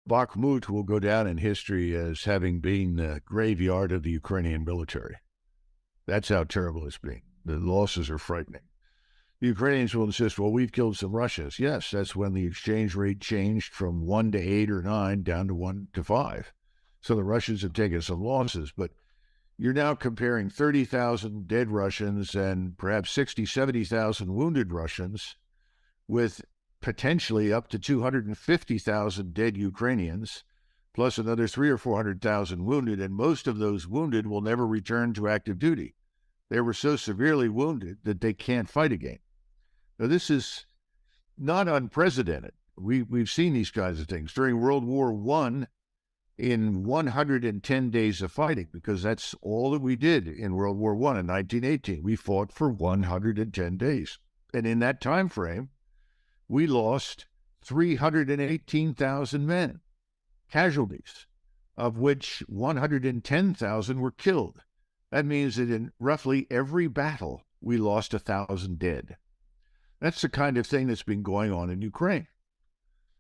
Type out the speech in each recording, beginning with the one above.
Bakhmut will go down in history as having been the graveyard of the Ukrainian military. That's how terrible it's been. The losses are frightening. The Ukrainians will insist, well, we've killed some Russians. Yes, that's when the exchange rate changed from 1 to 8 or 9 down to 1 to 5. So the Russians have taken some losses, but you're now comparing 30,000 dead Russians and perhaps 60, 70,000 wounded Russians with potentially up to 250,000 dead Ukrainians, plus another 300,000 or 400,000 wounded, and most of those wounded will never return to active duty. They were so severely wounded that they can't fight again. Now, this is not unprecedented. We've seen these kinds of things. During World War I, in 110 days of fighting, because that's all that we did in World War I in 1918. We fought for 110 days. And in that time frame, we lost 318,000 men, casualties, of which 110,000 were killed. That means that in roughly every battle, we lost 1,000 dead. That's the kind of thing that's been going on in Ukraine.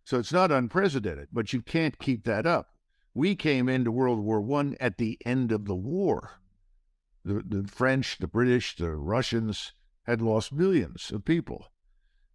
So it's not unprecedented, but you can't keep that up. We came into World War I at the end of the war. The French, the British, the Russians had lost millions of people.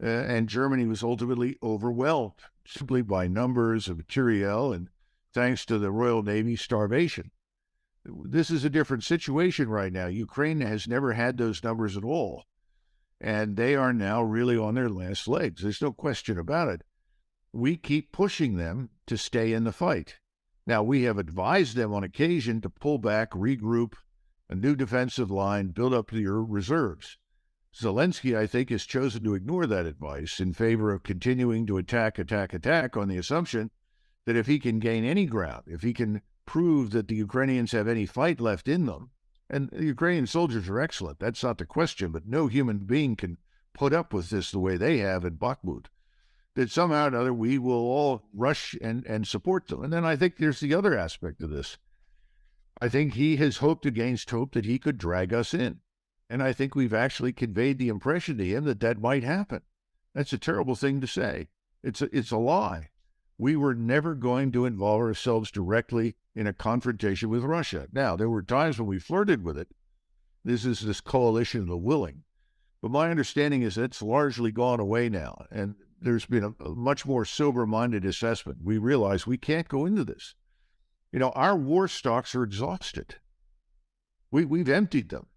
And Germany was ultimately overwhelmed simply by numbers of materiel and thanks to the Royal Navy starvation. This is a different situation right now. Ukraine has never had those numbers at all. And they are now really on their last legs. There's no question about it. We keep pushing them to stay in the fight. Now, we have advised them on occasion to pull back, regroup, a new defensive line, build up their reserves. Zelensky, I think, has chosen to ignore that advice in favor of continuing to attack on the assumption that if he can gain any ground, if he can prove that the Ukrainians have any fight left in them, and the Ukrainian soldiers are excellent, that's not the question, but no human being can put up with this the way they have in Bakhmut, that somehow or another we will all rush and support them. And then I think there's the other aspect of this. I think he has hoped against hope that he could drag us in. And I think we've actually conveyed the impression to him that that might happen. That's a terrible thing to say. It's a lie. We were never going to involve ourselves directly in a confrontation with Russia. Now, there were times when we flirted with it. This is this coalition of the willing. But my understanding is it's largely gone away now, and there's been a much more sober-minded assessment. We realize we can't go into this. You know, our war stocks are exhausted. We've emptied them.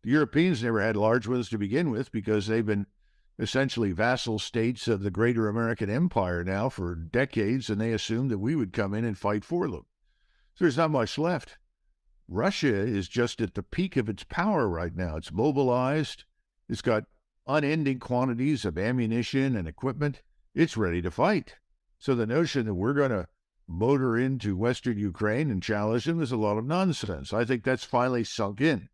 The Europeans never had large ones to begin with because they've been essentially vassal states of the greater American empire now for decades, and they assumed that we would come in and fight for them. So there's not much left. Russia is just at the peak of its power right now. It's mobilized. It's got unending quantities of ammunition and equipment. It's ready to fight. So the notion that we're going to motor into Western Ukraine and challenge them is a lot of nonsense. I think that's finally sunk in.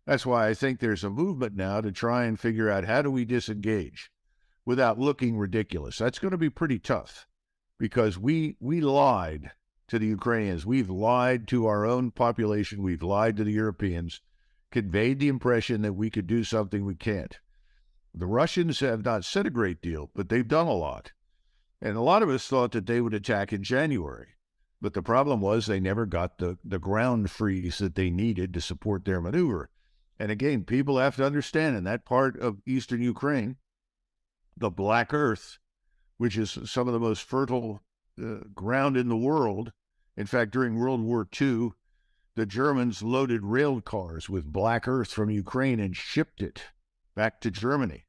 That's why I think there's a movement now to try and figure out how do we disengage without looking ridiculous. That's going to be pretty tough because we lied to the Ukrainians. We've lied to our own population. We've lied to the Europeans, conveyed the impression that we could do something we can't. The Russians have not said a great deal, but they've done a lot. And a lot of us thought that they would attack in January. But the problem was they never got the ground freeze that they needed to support their maneuver. And again, people have to understand in that part of eastern Ukraine, the Black Earth, which is some of the most fertile ground in the world. In fact, during World War II, the Germans loaded rail cars with black earth from Ukraine and shipped it back to Germany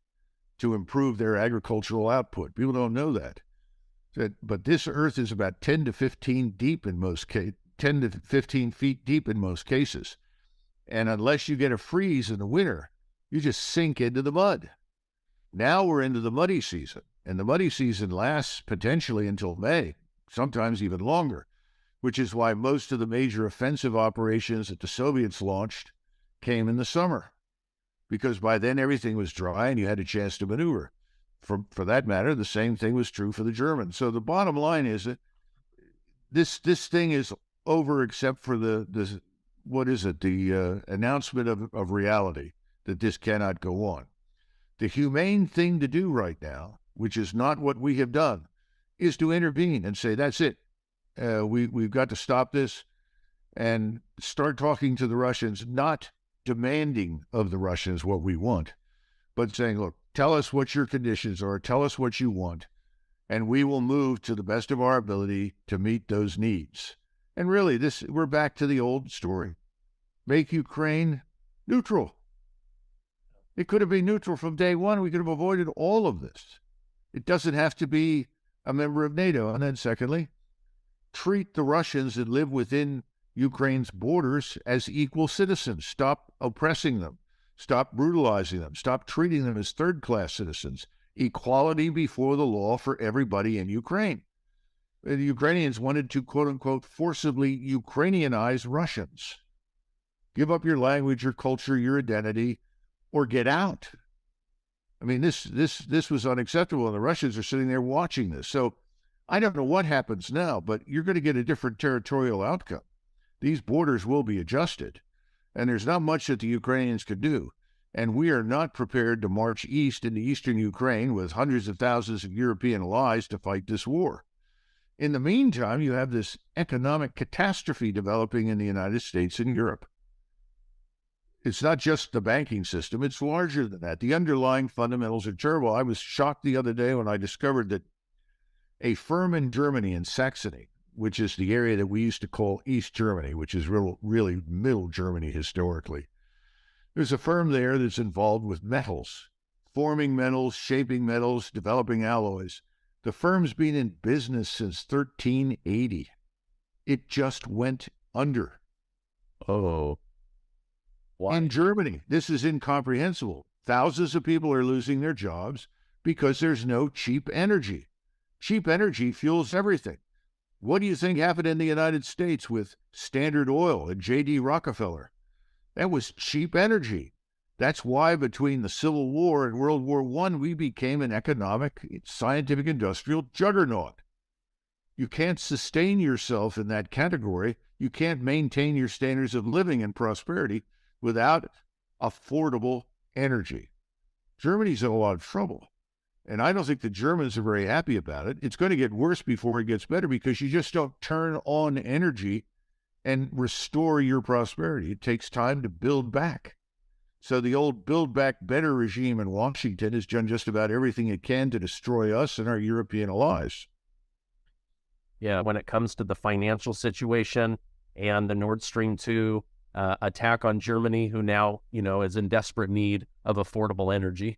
to improve their agricultural output. People don't know that. But this earth is about 10 to 15 deep in most cases, 10 to 15 feet deep in most cases. And unless you get a freeze in the winter, you just sink into the mud. Now we're into the muddy season, and the muddy season lasts potentially until May, sometimes even longer, which is why most of the major offensive operations that the Soviets launched came in the summer, because by then everything was dry and you had a chance to maneuver. For that matter, the same thing was true for the Germans. So the bottom line is that this thing is over except for the announcement of reality that this cannot go on. The humane thing to do right now, which is not what we have done, is to intervene and say, that's it. We've got to stop this and start talking to the Russians, not demanding of the Russians what we want, but saying, look, tell us what your conditions are, tell us what you want, and we will move to the best of our ability to meet those needs. And really, we're back to the old story. Make Ukraine neutral. It could have been neutral from day one. We could have avoided all of this. It doesn't have to be a member of NATO. And then secondly, treat the Russians that live within Ukraine's borders as equal citizens. Stop oppressing them. Stop brutalizing them. Stop treating them as third-class citizens. Equality before the law for everybody in Ukraine. The Ukrainians wanted to, quote-unquote, forcibly Ukrainianize Russians. Give up your language, your culture, your identity, or get out. I mean, this was unacceptable, and the Russians are sitting there watching this. So I don't know what happens now, but you're going to get a different territorial outcome. These borders will be adjusted, and there's not much that the Ukrainians could do. And we are not prepared to march east into eastern Ukraine with hundreds of thousands of European allies to fight this war. In the meantime, you have this economic catastrophe developing in the United States and Europe. It's not just the banking system, it's larger than that. The underlying fundamentals are terrible. I was shocked the other day when I discovered that a firm in Germany, in Saxony, which is the area that we used to call East Germany, which is really Middle Germany historically. There's a firm there that's involved with metals, forming metals, shaping metals, developing alloys. The firm's been in business since 1380. It just went under. Oh. Why? In Germany, this is incomprehensible. Thousands of people are losing their jobs because there's no cheap energy. Cheap energy fuels everything. What do you think happened in the United States with Standard Oil and J.D. Rockefeller? That was cheap energy. That's why between the Civil War and World War I, we became an economic, scientific, industrial juggernaut. You can't sustain yourself in that category. You can't maintain your standards of living and prosperity without affordable energy. Germany's in a lot of trouble. And I don't think the Germans are very happy about it. It's going to get worse before it gets better because you just don't turn on energy and restore your prosperity. It takes time to build back. So the old Build Back Better regime in Washington has done just about everything it can to destroy us and our European allies. Yeah, when it comes to the financial situation and the Nord Stream 2 attack on Germany, who now, is in desperate need of affordable energy.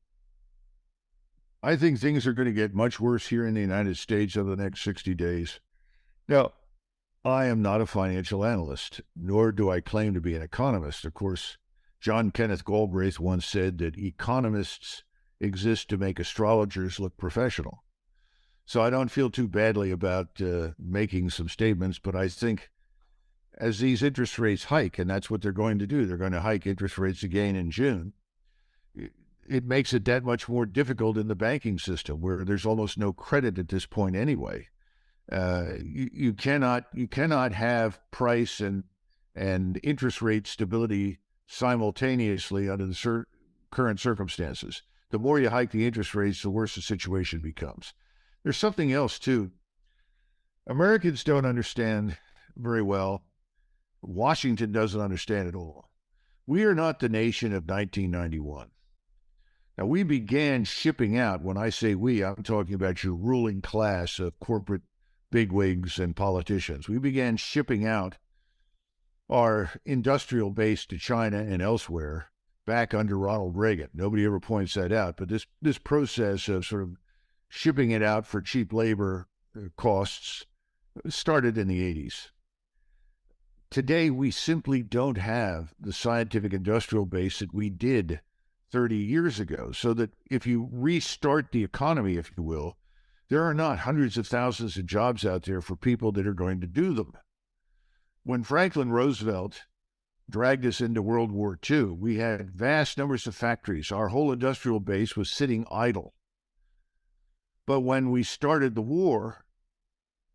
I think things are going to get much worse here in the United States over the next 60 days. Now, I am not a financial analyst, nor do I claim to be an economist. Of course, John Kenneth Galbraith once said that economists exist to make astrologers look professional. So I don't feel too badly about making some statements, but I think as these interest rates hike, and that's what they're going to do, they're going to hike interest rates again in June, it makes it that much more difficult in the banking system where there's almost no credit at this point anyway. You cannot have price and interest rate stability simultaneously under the current circumstances. The more you hike the interest rates, the worse the situation becomes. There's something else, too. Americans don't understand very well. Washington doesn't understand at all. We are not the nation of 1991. Now, we began shipping out. When I say we, I'm talking about your ruling class of corporate bigwigs and politicians. We began shipping out our industrial base to China and elsewhere back under Ronald Reagan. Nobody ever points that out, but this process of sort of shipping it out for cheap labor costs started in the 80s. Today, we simply don't have the scientific industrial base that we did 30 years ago, so that if you restart the economy, if you will, there are not hundreds of thousands of jobs out there for people that are going to do them. When Franklin Roosevelt dragged us into World War II, we had vast numbers of factories. Our whole industrial base was sitting idle. But when we started the war,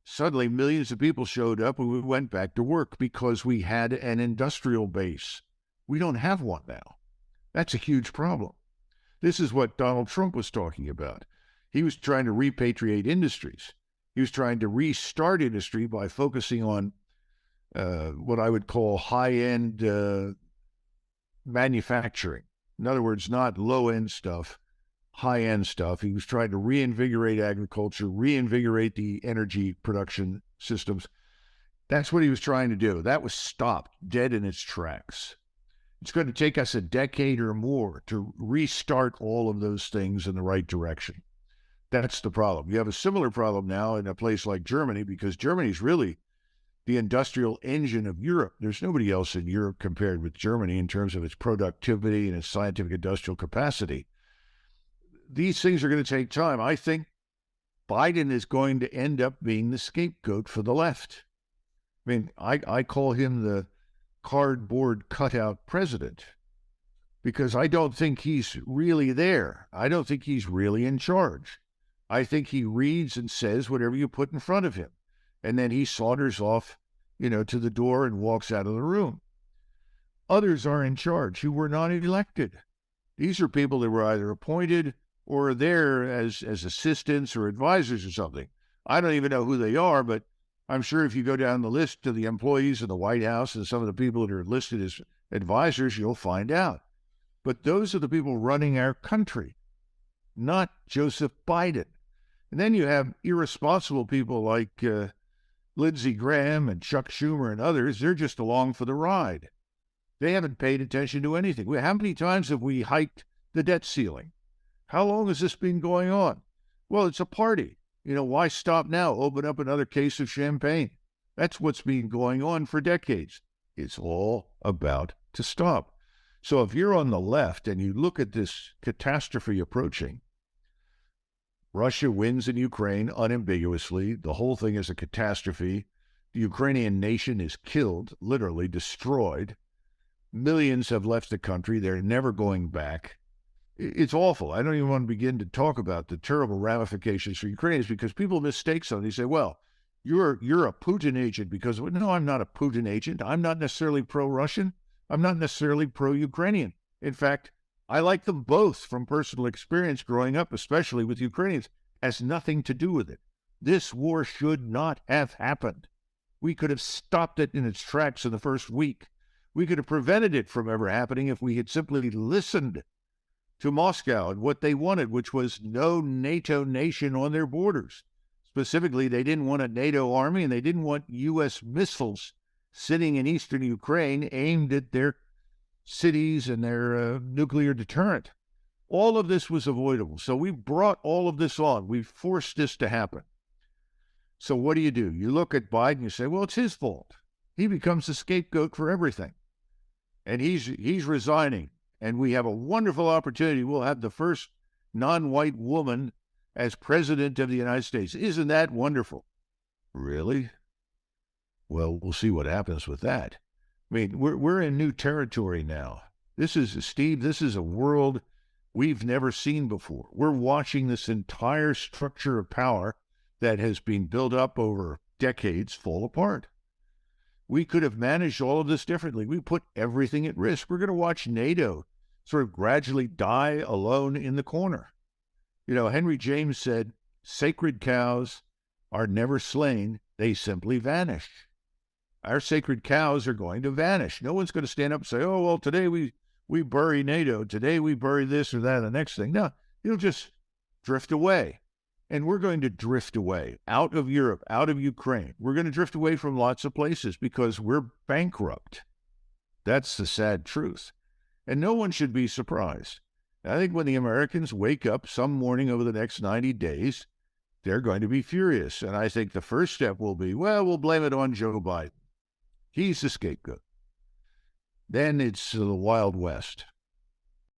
suddenly millions of people showed up and we went back to work because we had an industrial base. We don't have one now. That's a huge problem. This is what Donald Trump was talking about. He was trying to repatriate industries. He was trying to restart industry by focusing on what I would call high-end manufacturing. In other words, not low-end stuff, high-end stuff. He was trying to reinvigorate agriculture, reinvigorate the energy production systems. That's what he was trying to do. That was stopped dead in its tracks. It's going to take us a decade or more to restart all of those things in the right direction. That's the problem. You have a similar problem now in a place like Germany, because Germany's really the industrial engine of Europe. There's nobody else in Europe compared with Germany in terms of its productivity and its scientific industrial capacity. These things are going to take time. I think Biden is going to end up being the scapegoat for the left. I mean, I call him the cardboard cutout president because I don't think he's really there. I don't think he's really in charge. I think he reads and says whatever you put in front of him. And then he saunters off, to the door and walks out of the room. Others are in charge who were not elected. These are people that were either appointed or are there as assistants or advisors or something. I don't even know who they are, but I'm sure if you go down the list to the employees of the White House and some of the people that are listed as advisors, you'll find out. But those are the people running our country, not Joseph Biden. And then you have irresponsible people like Lindsey Graham and Chuck Schumer and others. They're just along for the ride. They haven't paid attention to anything. How many times have we hiked the debt ceiling? How long has this been going on? Well, it's a party. Why stop now? Open up another case of champagne. That's what's been going on for decades. It's all about to stop. So if you're on the left and you look at this catastrophe approaching, Russia wins in Ukraine unambiguously. The whole thing is a catastrophe. The Ukrainian nation is killed, literally destroyed. Millions have left the country. They're never going back. It's awful. I don't even want to begin to talk about the terrible ramifications for Ukrainians because people mistake something. They say, well, you're a Putin agent because, no, I'm not a Putin agent. I'm not necessarily pro-Russian. I'm not necessarily pro-Ukrainian. In fact, I like them both from personal experience growing up, especially with Ukrainians. It has nothing to do with it. This war should not have happened. We could have stopped it in its tracks in the first week. We could have prevented it from ever happening if we had simply listened to Moscow and what they wanted, which was no NATO nation on their borders. Specifically, they didn't want a NATO army and they didn't want U.S. missiles sitting in eastern Ukraine aimed at their cities and their nuclear deterrent. All of this was avoidable. So we brought all of this on. We forced this to happen. So what do? You look at Biden, you say, well, it's his fault. He becomes the scapegoat for everything. And he's resigning. And we have a wonderful opportunity. We'll have the first non-white woman as president of the United States. Isn't that wonderful? Really? Well, we'll see what happens with that. I mean, we're in new territory now. This is a world we've never seen before. We're watching this entire structure of power that has been built up over decades fall apart. We could have managed all of this differently. We put everything at risk. We're going to watch NATO sort of gradually die alone in the corner. Henry James said, sacred cows are never slain. They simply vanish. Our sacred cows are going to vanish. No one's going to stand up and say, oh, well, today we bury NATO. Today we bury this or that, the next thing. No, it'll just drift away. And we're going to drift away out of Europe, out of Ukraine. We're going to drift away from lots of places because we're bankrupt. That's the sad truth. And no one should be surprised. I think when the Americans wake up some morning over the next 90 days, they're going to be furious. And I think the first step will be, well, we'll blame it on Joe Biden. He's the scapegoat. Then it's the Wild West.